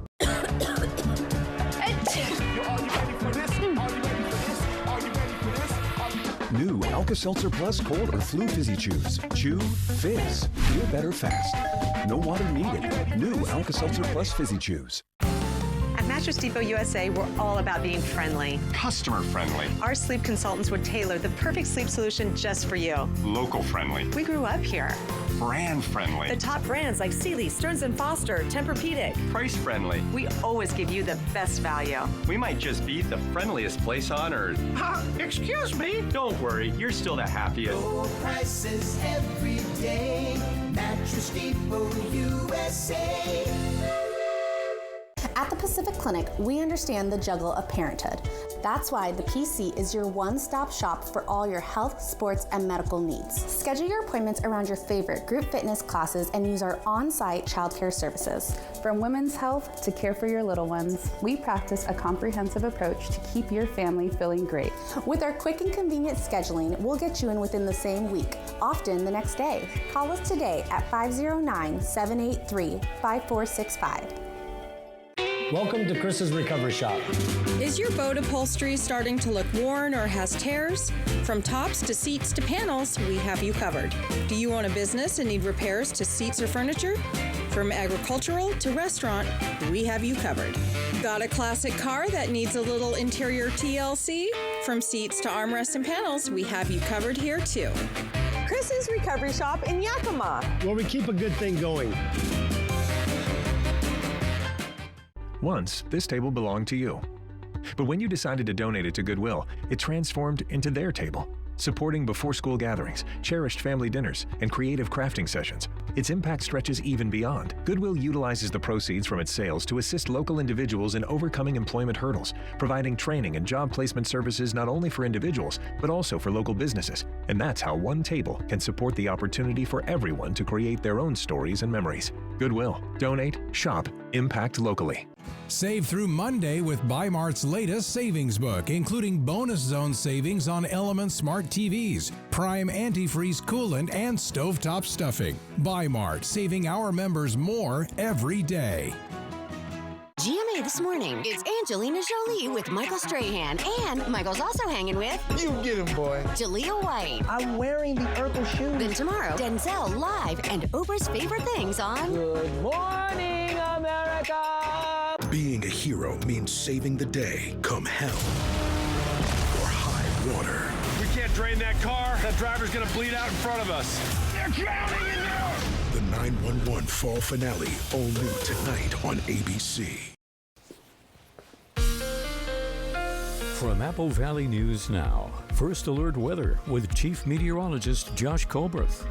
New Alka-Seltzer Plus Cold or Flu Fizzy Chews. Chew, fizz. Feel better fast. No water needed. New Alka-Seltzer Plus Fizzy Chews. At Mattress Depot USA, we're all about being friendly. Customer friendly. Our sleep consultants would tailor the perfect sleep solution just for you. Local friendly. We grew up here. Brand friendly. The top brands like Sealy, Stearns & Foster, Tempur-Pedic. Price friendly. We always give you the best value. We might just be the friendliest place on earth. Excuse me? Don't worry, you're still the happiest. Low prices every day. Mattress Depot USA. At Pacific Clinic, we understand the juggle of parenthood. That's why the PC is your one-stop shop for all your health, sports, and medical needs. Schedule your appointments around your favorite group fitness classes and use our on-site childcare services. From women's health to care for your little ones, we practice a comprehensive approach to keep your family feeling great. With our quick and convenient scheduling, we'll get you in within the same week, often the next day. Call us today at 509-783-5465. Welcome to Chris's Recovery Shop. Is your boat upholstery starting to look worn or has tears? From tops to seats to panels, we have you covered. Do you own a business and need repairs to seats or furniture? From agricultural to restaurant, we have you covered. Got a classic car that needs a little interior TLC? From seats to armrests and panels, we have you covered here too. Chris's Recovery Shop in Yakima, where we keep a good thing going. Once, this table belonged to you. But when you decided to donate it to Goodwill, it transformed into their table, supporting before-school gatherings, cherished family dinners, and creative crafting sessions. Its impact stretches even beyond. Goodwill utilizes the proceeds from its sales to assist local individuals in overcoming employment hurdles, providing training and job placement services not only for individuals, but also for local businesses. And that's how one table can support the opportunity for everyone to create their own stories and memories. Goodwill. Donate, shop, impact locally. Save through Monday with Bi-Mart's latest savings book, including bonus zone savings on Element Smart TVs, Prime antifreeze coolant, and stovetop stuffing. Bi-Mart, saving our members more every day. GMA This Morning, it's Angelina Jolie with Michael Strahan, and Michael's also hanging with... You get him, boy. Jaleel White. I'm wearing the purple shoes. Then tomorrow, Denzel live and Oprah's favorite things on... Good morning, America! Being a hero means saving the day, come hell or high water. We can't drain that car. That driver's gonna bleed out in front of us. They're drowning in there! The 911 fall finale, all new tonight on ABC. From Apple Valley News Now, First Alert Weather with Chief Meteorologist Josh Colbreth.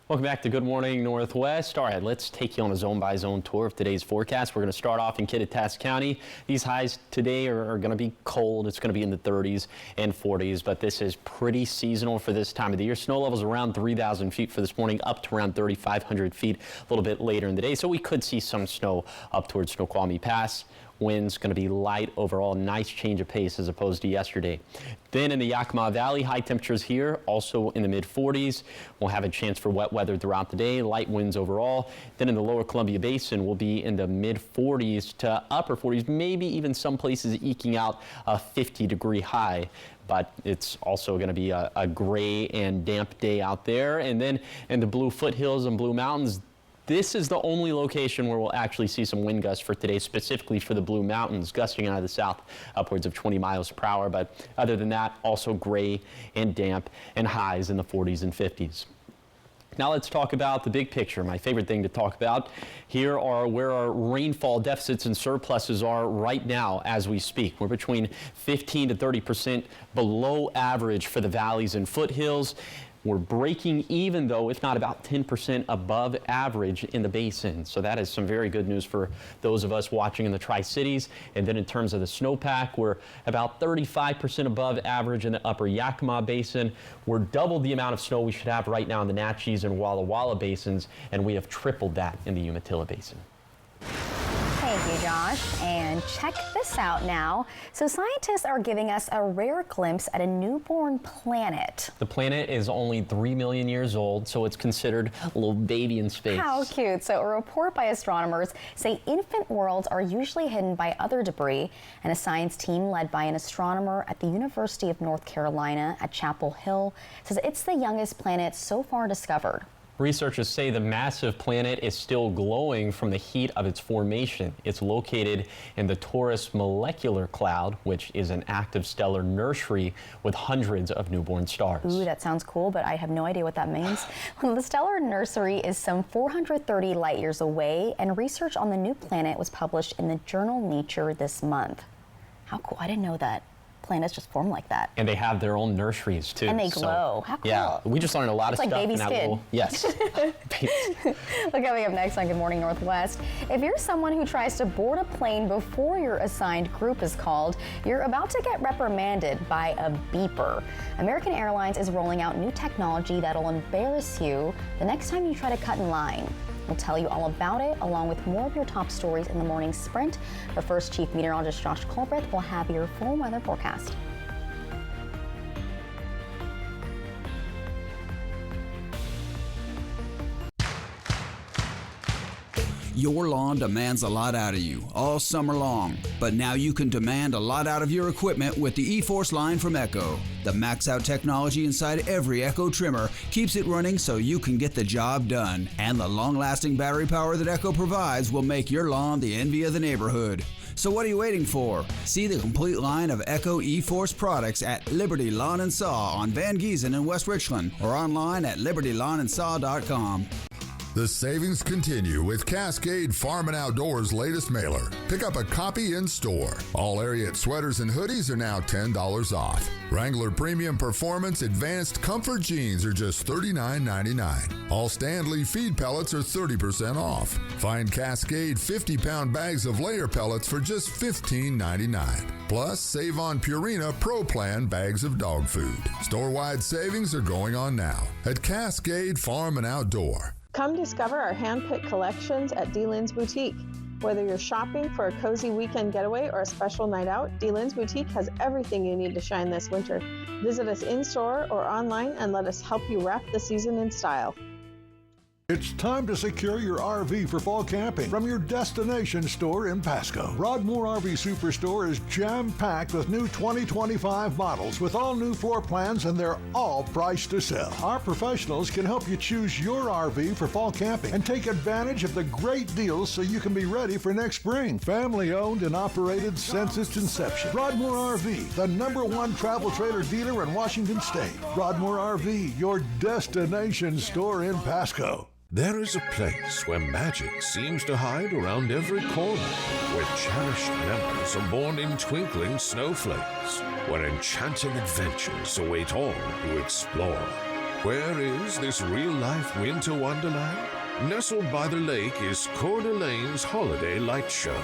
Welcome back to Good Morning Northwest. All right, let's take you on a zone-by-zone tour of today's forecast. We're going to start off in Kittitas County. These highs today are going to be cold. It's going to be in the 30s and 40s, but this is pretty seasonal for this time of the year. Snow levels around 3,000 feet for this morning, up to around 3,500 feet a little bit later in the day. So we could see some snow up towards Snoqualmie Pass. Winds going to be light overall, nice change of pace as opposed to yesterday. Then in the Yakima Valley, high temperatures here, also in the mid-40s. We'll have a chance for wet weather throughout the day, light winds overall. Then in the lower Columbia Basin, we'll be in the mid-40s to upper 40s, maybe even some places eking out a 50-degree high. But it's also going to be a gray and damp day out there. And then in the Blue Foothills and Blue Mountains, this is the only location where we'll actually see some wind gusts for today, specifically for the Blue Mountains, gusting out of the south upwards of 20 miles per hour. But other than that, also gray and damp and highs in the 40s and 50s. Now let's talk about the big picture, my favorite thing to talk about. Here are where our rainfall deficits and surpluses are right now as we speak. We're between 15 to 30% below average for the valleys and foothills. We're breaking even, though, if not about 10% above average in the basin. So that is some very good news for those of us watching in the Tri-Cities. And then in terms of the snowpack, we're about 35% above average in the upper Yakima Basin. We're double the amount of snow we should have right now in the Natchez and Walla Walla basins, and we have tripled that in the Umatilla Basin. Thank you, Josh. And check this out now. So scientists are giving us a rare glimpse at a newborn planet. The planet is only 3 million years old, so it's considered a little baby in space. How cute. So a report by astronomers say infant worlds are usually hidden by other debris, and a science team led by an astronomer at the University of North Carolina at Chapel Hill says it's the youngest planet so far discovered. Researchers say the massive planet is still glowing from the heat of its formation. It's located in the Taurus Molecular Cloud, which is an active stellar nursery with hundreds of newborn stars. Ooh, that sounds cool, but I have no idea what that means. Well, the stellar nursery is some 430 light years away, and research on the new planet was published in the journal Nature this month. How cool. I didn't know that planets just form like that. And they have their own nurseries too. And they glow. How cool. Yeah, we just learned a lot of It's stuff. like baby in that skin. Yes. Look coming up next on Good Morning Northwest. If you're someone who tries to board a plane before your assigned group is called, you're about to get reprimanded by a beeper. American Airlines is rolling out new technology that'll embarrass you the next time you try to cut in line. We'll tell you all about it, along with more of your top stories in the morning sprint. But first, Chief Meteorologist Josh Colbreth will have your full weather forecast. Your lawn demands a lot out of you all summer long, but now you can demand a lot out of your equipment with the E-Force line from Echo. The max-out technology inside every Echo trimmer keeps it running so you can get the job done, and the long-lasting battery power that Echo provides will make your lawn the envy of the neighborhood. So what are you waiting for? See the complete line of Echo E-Force products at Liberty Lawn and Saw on Van Giesen in West Richland, or online at libertylawnandsaw.com. The savings continue with Cascade Farm and Outdoors' latest mailer. Pick up a copy in store. All Ariat sweaters and hoodies are now $10 off. Wrangler Premium Performance Advanced Comfort Jeans are just $39.99. All Stanley feed pellets are 30% off. Find Cascade 50-pound bags of layer pellets for just $15.99. Plus, save on Purina Pro Plan bags of dog food. Store-wide savings are going on now at Cascade Farm and Outdoor. Come discover our hand-picked collections at D-Lynn's Boutique. Whether you're shopping for a cozy weekend getaway or a special night out, D-Lynn's Boutique has everything you need to shine this winter. Visit us in-store or online and let us help you wrap the season in style. It's time to secure your RV for fall camping from your destination store in Pasco. Broadmoor RV Superstore is jam-packed with new 2025 models with all new floor plans, and they're all priced to sell. Our professionals can help you choose your RV for fall camping and take advantage of the great deals so you can be ready for next spring. Family owned and operated since its inception. Broadmoor RV, the #1 travel trailer dealer in Washington State. Broadmoor RV, your destination store in Pasco. There is a place where magic seems to hide around every corner, where cherished memories are born in twinkling snowflakes, where enchanting adventures await all who explore. Where is this real-life winter wonderland? Nestled by the lake is Coeur d'Alene's Holiday Light Show.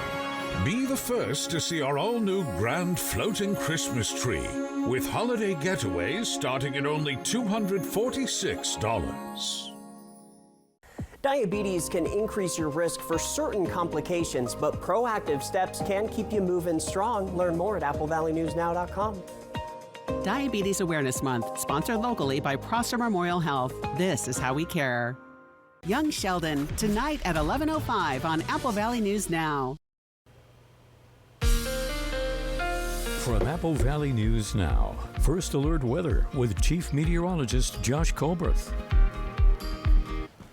Be the first to see our all-new grand floating Christmas tree, with holiday getaways starting at only $246. Diabetes can increase your risk for certain complications, but proactive steps can keep you moving strong. Learn more at applevalleyNewsNow.com. Diabetes Awareness Month, sponsored locally by Prosser Memorial Health. This is how we care. Young Sheldon, tonight at 11:05 on Apple Valley News Now. From Apple Valley News Now, First Alert Weather with Chief Meteorologist Josh Colbreth.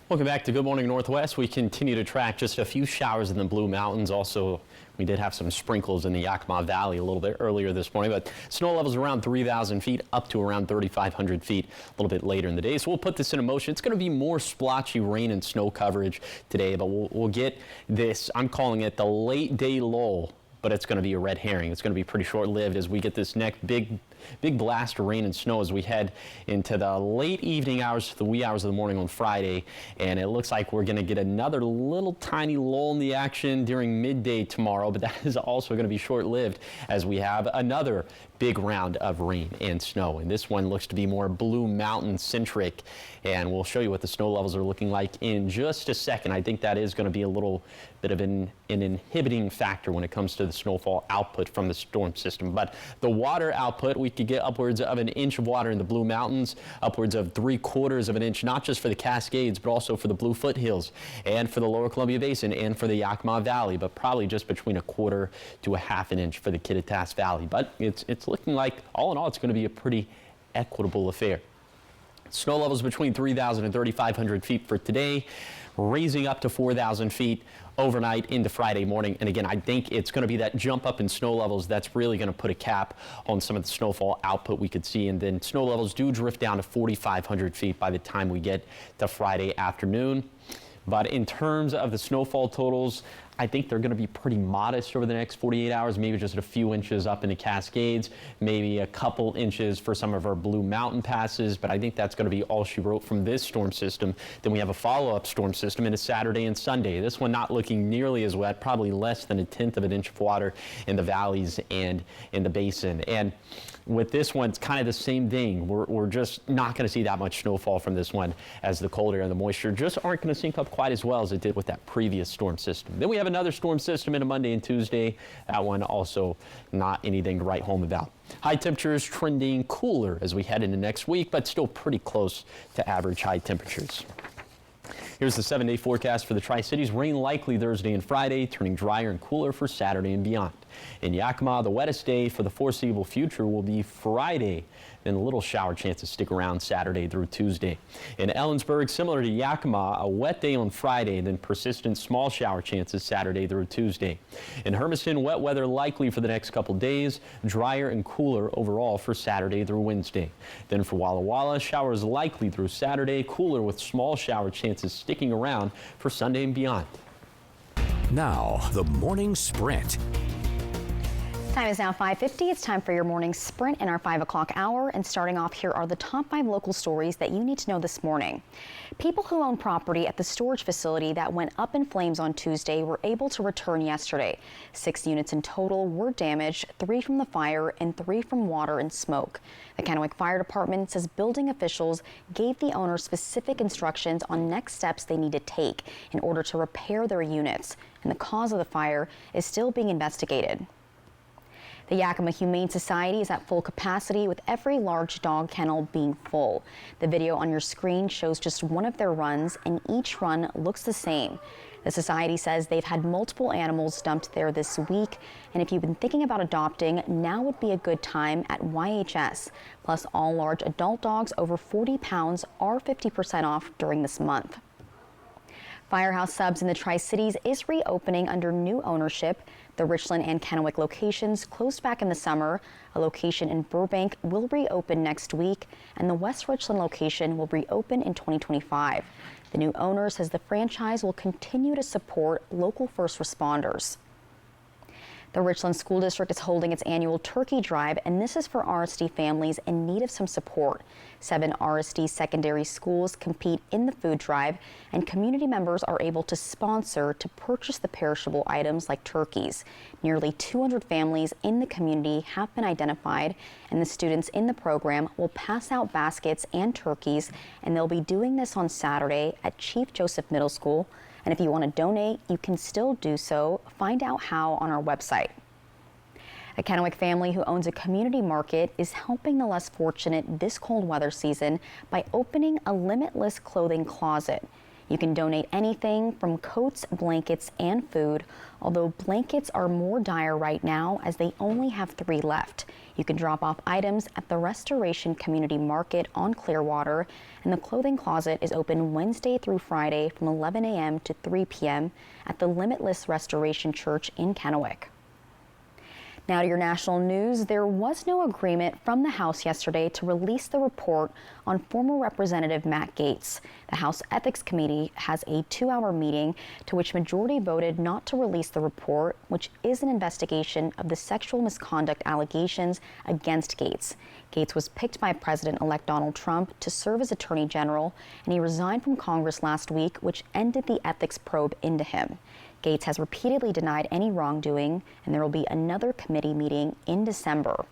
Welcome back to Good Morning Northwest. We continue to track just a few showers in the Blue Mountains. Also, we did have some sprinkles in the Yakima Valley a little bit earlier this morning, but snow levels around 3,000 feet up to around 3,500 feet a little bit later in the day. So we'll put this into motion. It's going to be more splotchy rain and snow coverage today, but we'll get this, I'm calling it the late day lull, but it's going to be a red herring. It's going to be pretty short-lived as we get this next big blast of rain and snow as we head into the late evening hours to the wee hours of the morning on Friday. And it looks like we're going to get another little tiny lull in the action during midday tomorrow, but that is also going to be short-lived as we have another big round of rain and snow. And this one looks to be more Blue Mountain centric. And we'll show you what the snow levels are looking like in just a second. I think that is going to be a little bit of an inhibiting factor when it comes to the snowfall output from the storm system. But the water output, we could get upwards of an inch of water in the Blue Mountains, upwards of 3/4 of an inch, not just for the Cascades, but also for the Blue Foothills and for the Lower Columbia Basin and for the Yakima Valley, but probably just between 1/4 to 1/2 an inch for the Kittitas Valley. But it's looking like, all in all, it's going to be a pretty equitable affair. Snow levels between 3,000 and 3,500 feet for today, raising up to 4,000 feet overnight into Friday morning. And again, I think it's going to be that jump up in snow levels that's really going to put a cap on some of the snowfall output we could see. And then snow levels do drift down to 4,500 feet by the time we get to Friday afternoon. But in terms of the snowfall totals, I think they're going to be pretty modest over the next 48 hours, maybe just a few inches up in the Cascades, maybe a couple inches for some of our Blue Mountain passes, but I think that's going to be all she wrote from this storm system. Then we have a follow-up storm system into Saturday and Sunday. This one not looking nearly as wet, probably less than 1/10 of an inch of water in the valleys and in the basin. And with this one, it's kind of the same thing. We're just not going to see that much snowfall from this one, as the cold air and the moisture just aren't going to sync up quite as well as it did with that previous storm system. Then we have another storm system into Monday and Tuesday. That one also not anything to write home about. High temperatures trending cooler as we head into next week, but still pretty close to average high temperatures. Here's the 7-day forecast for the Tri-Cities. Rain likely Thursday and Friday, turning drier and cooler for Saturday and beyond. In Yakima, the wettest day for the foreseeable future will be Friday. Then little shower chances stick around Saturday through Tuesday. In Ellensburg, similar to Yakima, a wet day on Friday, then persistent small shower chances Saturday through Tuesday. In Hermiston, wet weather likely for the next couple days, drier and cooler overall for Saturday through Wednesday. Then for Walla Walla, showers likely through Saturday, cooler with small shower chances sticking around for Sunday and beyond. Now, the morning sprint. Time is now 5:50. It's time for your morning sprint in our 5 o'clock hour. And starting off, here are the top 5 local stories that you need to know this morning. People who own property at the storage facility that went up in flames on Tuesday were able to return yesterday. 6 units in total were damaged, 3 from the fire and 3 from water and smoke. The Kennewick Fire Department says building officials gave the owners specific instructions on next steps they need to take in order to repair their units. And the cause of the fire is still being investigated. The Yakima Humane Society is at full capacity, with every large dog kennel being full. The video on your screen shows just one of their runs, and each run looks the same. The society says they've had multiple animals dumped there this week, and if you've been thinking about adopting, now would be a good time at YHS. Plus, all large adult dogs over 40 pounds are 50% off during this month. Firehouse Subs in the Tri-Cities is reopening under new ownership. The Richland and Kennewick locations closed back in the summer. A location in Burbank will reopen next week, and the West Richland location will reopen in 2025. The new owner says the franchise will continue to support local first responders. The Richland School District is holding its annual turkey drive, and this is for RSD families in need of some support. 7 RSD secondary schools compete in the food drive, and community members are able to sponsor to purchase the perishable items like turkeys. Nearly 200 families in the community have been identified, and the students in the program will pass out baskets and turkeys, and they'll be doing this on Saturday at Chief Joseph Middle School. And if you want to donate, you can still do so. Find out how on our website. A Kennewick family who owns a community market is helping the less fortunate this cold weather season by opening a limitless clothing closet. You can donate anything from coats, blankets, and food, although blankets are more dire right now as they only have 3 left. You can drop off items at the Restoration Community Market on Clearwater, and the clothing closet is open Wednesday through Friday from 11 a.m. to 3 p.m. at the Limitless Restoration Church in Kennewick. Now to your national news. There was no agreement from the House yesterday to release the report on former Representative Matt Gaetz. The House Ethics Committee has a 2-hour meeting to which majority voted not to release the report, which is an investigation of the sexual misconduct allegations against Gaetz. Gaetz was picked by President-elect Donald Trump to serve as Attorney General, and he resigned from Congress last week, which ended the ethics probe into him. Gaetz has repeatedly denied any wrongdoing, and there will be another committee meeting in December.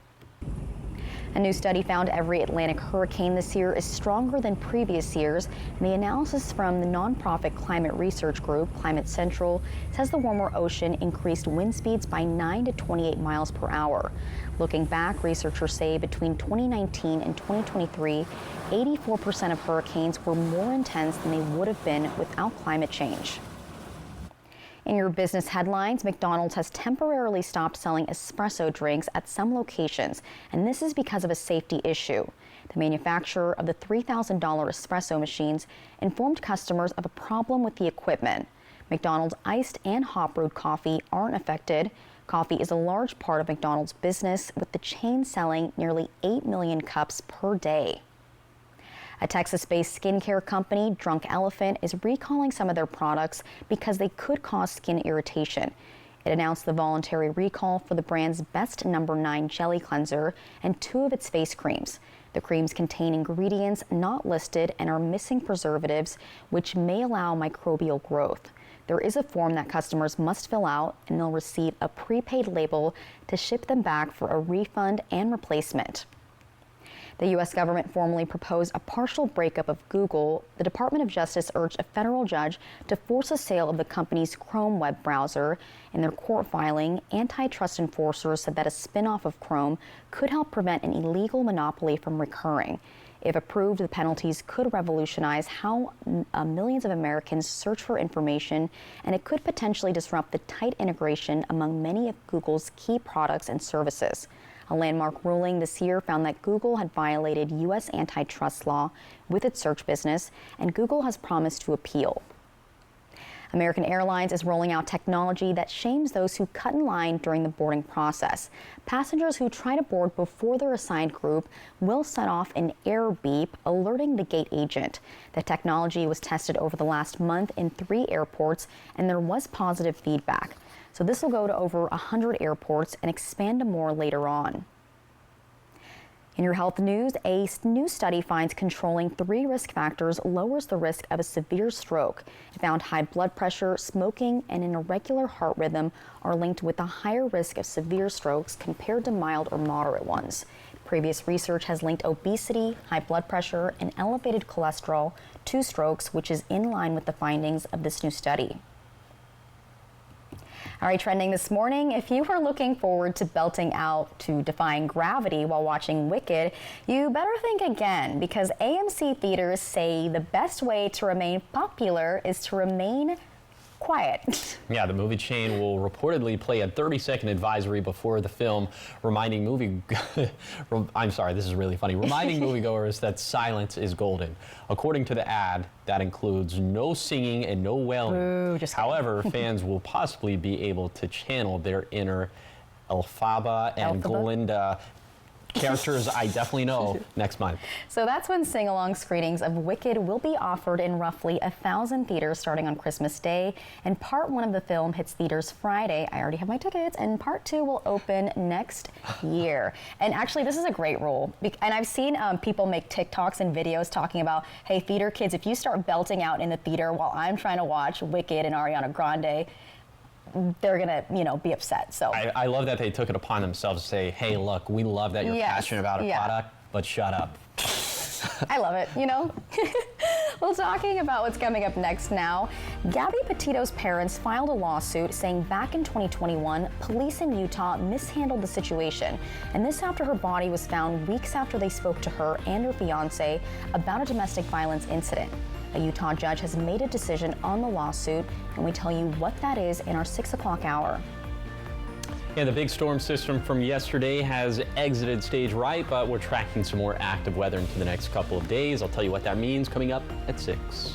A new study found every Atlantic hurricane this year is stronger than previous years, and the analysis from the nonprofit climate research group Climate Central says the warmer ocean increased wind speeds by 9 to 28 miles per hour. Looking back, researchers say between 2019 and 2023, 84% of hurricanes were more intense than they would have been without climate change. In your business headlines, McDonald's has temporarily stopped selling espresso drinks at some locations, and this is because of a safety issue. The manufacturer of the $3,000 espresso machines informed customers of a problem with the equipment. McDonald's iced and hot brewed coffee aren't affected. Coffee is a large part of McDonald's business, with the chain selling nearly 8 million cups per day. A Texas-based skincare company, Drunk Elephant, is recalling some of their products because they could cause skin irritation. It announced the voluntary recall for the brand's Best No. 9 Jelly Cleanser and 2 of its face creams. The creams contain ingredients not listed and are missing preservatives, which may allow microbial growth. There is a form that customers must fill out, and they'll receive a prepaid label to ship them back for a refund and replacement. The U.S. government formally proposed a partial breakup of Google. The Department of Justice urged a federal judge to force a sale of the company's Chrome web browser. In their court filing, antitrust enforcers said that a spin-off of Chrome could help prevent an illegal monopoly from recurring. If approved, the penalties could revolutionize how millions of Americans search for information, and it could potentially disrupt the tight integration among many of Google's key products and services. A landmark ruling this year found that Google had violated U.S. antitrust law with its search business, and Google has promised to appeal. American Airlines is rolling out technology that shames those who cut in line during the boarding process. Passengers who try to board before their assigned group will set off an air beep alerting the gate agent. The technology was tested over the last month in 3 airports, and there was positive feedback. So this will go to over 100 airports and expand to more later on. In your health news, a new study finds controlling 3 risk factors lowers the risk of a severe stroke. It found high blood pressure, smoking, and an irregular heart rhythm are linked with a higher risk of severe strokes compared to mild or moderate ones. Previous research has linked obesity, high blood pressure, and elevated cholesterol to strokes, which is in line with the findings of this new study. All right, trending this morning, if you are looking forward to belting out to Defying Gravity while watching Wicked, you better think again, because AMC theaters say the best way to remain popular is to remain quiet. Yeah, the movie chain will reportedly play a 30-second advisory before the film, reminding I'm sorry, this is really funny, reminding moviegoers that silence is golden. According to the ad, that includes no singing and no wailing. Ooh, however, fans will possibly be able to channel their inner Elphaba and Glinda characters I definitely know next month. So that's when sing-along screenings of Wicked will be offered in roughly 1,000 theaters starting on Christmas Day. And part 1 of the film hits theaters Friday. I already have my tickets, and part 2 will open next year. And actually, this is a great rule. And I've seen people make TikToks and videos talking about, hey, theater kids, if you start belting out in the theater while I'm trying to watch Wicked and Ariana Grande, they're gonna, be upset. So I love that they took it upon themselves to say, hey, look, we love that you're passionate about a product, but shut up. I love it, Well, talking about what's coming up next now, Gabby Petito's parents filed a lawsuit saying back in 2021, police in Utah mishandled the situation. And this after her body was found weeks after they spoke to her and her fiance about a domestic violence incident. A Utah judge has made a decision on the lawsuit, and we tell you what that is in our 6 o'clock hour. Yeah, the big storm system from yesterday has exited stage right, but we're tracking some more active weather into the next couple of days. I'll tell you what that means coming up at 6.